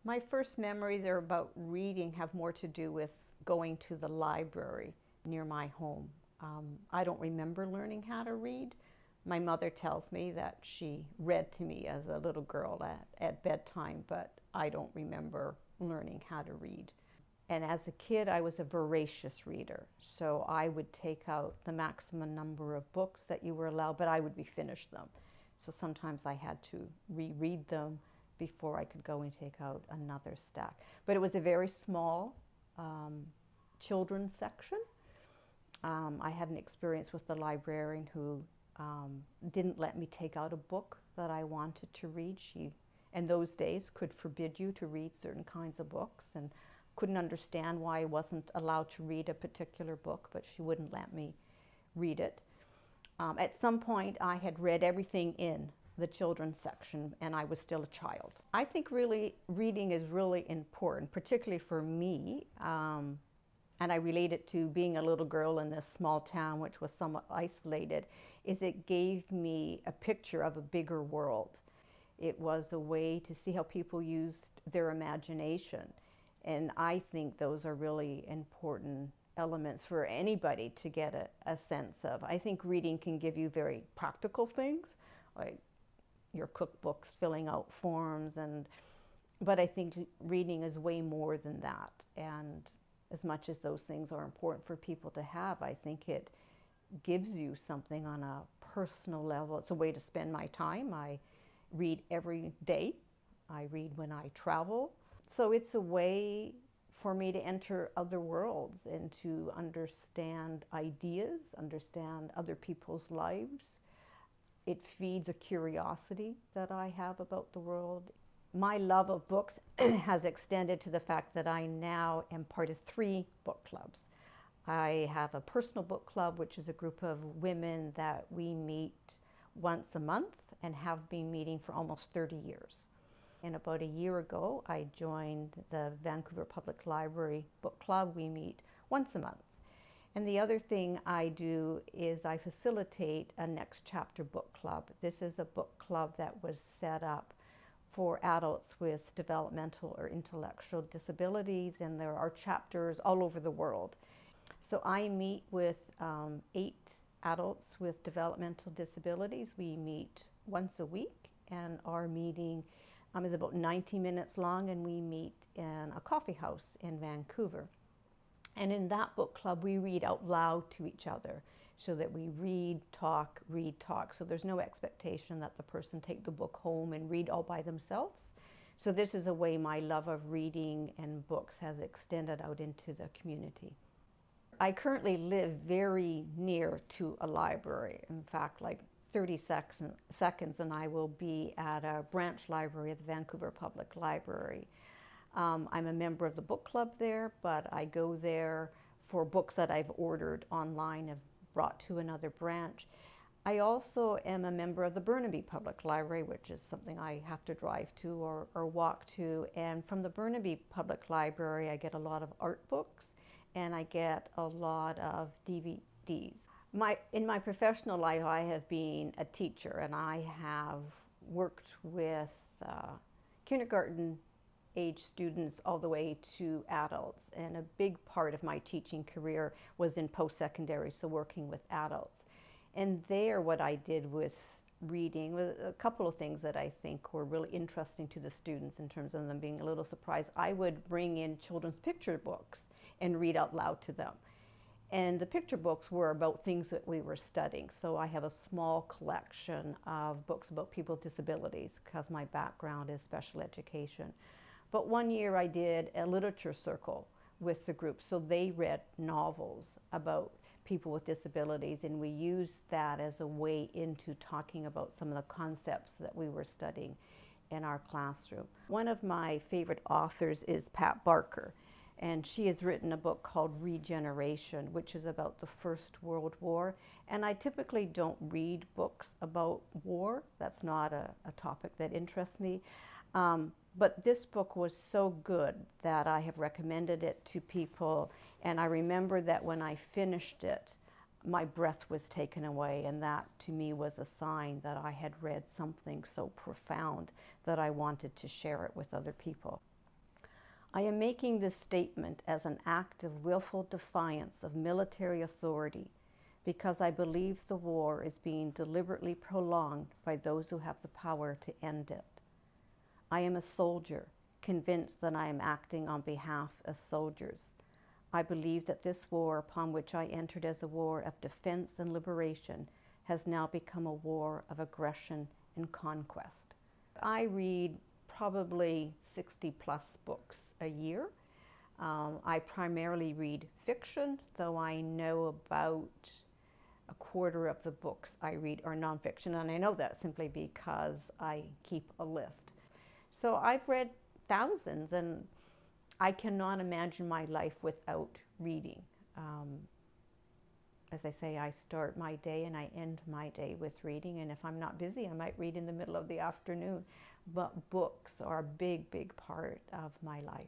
My first memories are about reading have more to do with going to the library near my home. I don't remember learning how to read. My mother tells me that she read to me as a little girl at bedtime, but I don't remember learning how to read. And as a kid, I was a voracious reader. So I would take out the maximum number of books that you were allowed, but I would be finished them. So sometimes I had to reread them before I could go and take out another stack. But it was a very small children's section. I had an experience with the librarian who didn't let me take out a book that I wanted to read. She, in those days, could forbid you to read certain kinds of books, and couldn't understand why I wasn't allowed to read a particular book, but she wouldn't let me read it. At some point, I had read everything in the children's section, and I was still a child. I think really reading is really important, particularly for me, and I relate it to being a little girl in this small town, which was somewhat isolated, is it gave me a picture of a bigger world. It was a way to see how people used their imagination. And I think those are really important elements for anybody to get a sense of. I think reading can give you very practical things, like your cookbooks, filling out forms, but I think reading is way more than that. And as much as those things are important for people to have, I think it gives you something on a personal level. It's a way to spend my time. I read every day. I read when I travel. So it's a way for me to enter other worlds and to understand ideas, understand other people's lives. It feeds a curiosity that I have about the world. My love of books has extended to the fact that I now am part of 3 book clubs. I have a personal book club, which is a group of women that we meet once a month and have been meeting for almost 30 years. And about a year ago, I joined the Vancouver Public Library Book Club. We meet once a month. And the other thing I do is I facilitate a Next Chapter book club. This is a book club that was set up for adults with developmental or intellectual disabilities, and there are chapters all over the world. So I meet with 8 adults with developmental disabilities. We meet once a week, and our meeting is about 90 minutes long, and we meet in a coffee house in Vancouver. And in that book club, we read out loud to each other, so that we read, talk. So there's no expectation that the person take the book home and read all by themselves. So this is a way my love of reading and books has extended out into the community. I currently live very near to a library. In fact, like 30 seconds and I will be at a branch library at the Vancouver Public Library. I'm a member of the book club there, but I go there for books that I've ordered online, have brought to another branch. I also am a member of the Burnaby Public Library, which is something I have to drive to or walk to. And from the Burnaby Public Library, I get a lot of art books and I get a lot of DVDs. In my professional life, I have been a teacher, and I have worked with kindergarten age students all the way to adults. And a big part of my teaching career was in post-secondary, so working with adults. And there, what I did with reading was a couple of things that I think were really interesting to the students in terms of them being a little surprised. I would bring in children's picture books and read out loud to them. And the picture books were about things that we were studying. So I have a small collection of books about people with disabilities because my background is special education. But one year I did a literature circle with the group. So they read novels about people with disabilities, and we used that as a way into talking about some of the concepts that we were studying in our classroom. One of my favorite authors is Pat Barker, and she has written a book called Regeneration, which is about the First World War. And I typically don't read books about war. That's not a topic that interests me. But this book was so good that I have recommended it to people. And I remember that when I finished it, my breath was taken away, and that to me was a sign that I had read something so profound that I wanted to share it with other people. I am making this statement as an act of willful defiance of military authority because I believe the war is being deliberately prolonged by those who have the power to end it. I am a soldier, convinced that I am acting on behalf of soldiers. I believe that this war, upon which I entered as a war of defense and liberation, has now become a war of aggression and conquest. I read probably 60 plus books a year. I primarily read fiction, though I know about a quarter of the books I read are nonfiction, and I know that simply because I keep a list. So I've read thousands, and I cannot imagine my life without reading. As I say, I start my day and I end my day with reading, and if I'm not busy, I might read in the middle of the afternoon. But books are a big, big part of my life.